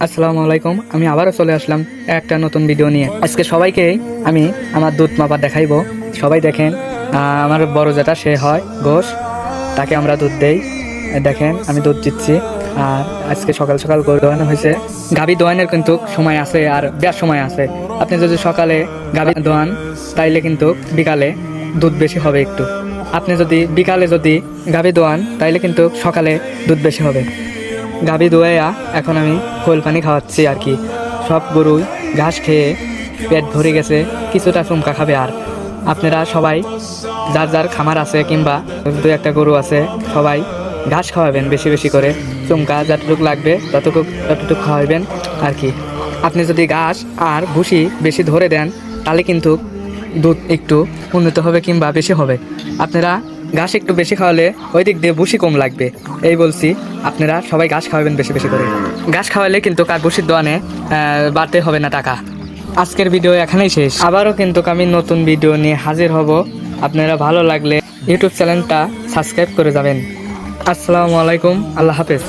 আসসালামু আলাইকুম। আমি আবারও চলে আসলাম একটা নতুন ভিডিও নিয়ে। আজকে সবাইকে আমি আমার দুধ মাপা দেখাইবো। সবাই দেখেন, আমার বড় যেটা সে হয় গোশ, তাকে আমরা দুধ দেই। দেখেন আমি দুধ দিচ্ছি। আর আজকে সকাল সকাল গরু দোয়ানো হয়েছে। গাভী দোয়ানের কিন্তু সময় আছে আর বেশ সময় আছে। আপনি যদি সকালে গাভী দোয়ান তাইলে কিন্তু বিকালে দুধ বেশি হবে একটু। আপনি যদি বিকালে যদি গাভী দোয়ান তাইলে কিন্তু সকালে দুধ বেশি হবে। গাভী দোয়াইয়া এখন আমি খোল পানি খাওয়াচ্ছি আর কি। সব গরুই ঘাস খেয়ে পেট ভরে গেছে, কিছুটা চুমকা খাবে। আর আপনারা সবাই যার যার খামার আছে কিংবা দু একটা গরু আছে, সবাই ঘাস খাওয়াবেন বেশি বেশি করে। চুমকা যতটুকু লাগবে ততটুকু খাওয়াবেন আর কি। আপনি যদি ঘাস আর ভুসি বেশি ধরে দেন তাহলে কিন্তু দুধ একটু উন্নত হবে কিংবা বেশি হবে। আপনারা ঘাস একটু বেশি খাওয়ালে ওই দিক দিয়ে ভুসি কম লাগবে। এই বলছি, আপনারা সবাই ঘাস খাওয়াবেন বেশি বেশি করে। ঘাস খাওয়ালে কিন্তু কার ভুসির দোয়ানে বাড়তে হবে না টাকা। আজকের ভিডিও এখানেই শেষ। আবারও কিন্তু আমি নতুন ভিডিও নিয়ে হাজির হব। আপনারা ভালো লাগলে ইউটিউব চ্যানেলটা সাবস্ক্রাইব করে যাবেন। আসসালামু আলাইকুম, আল্লাহ হাফেজ।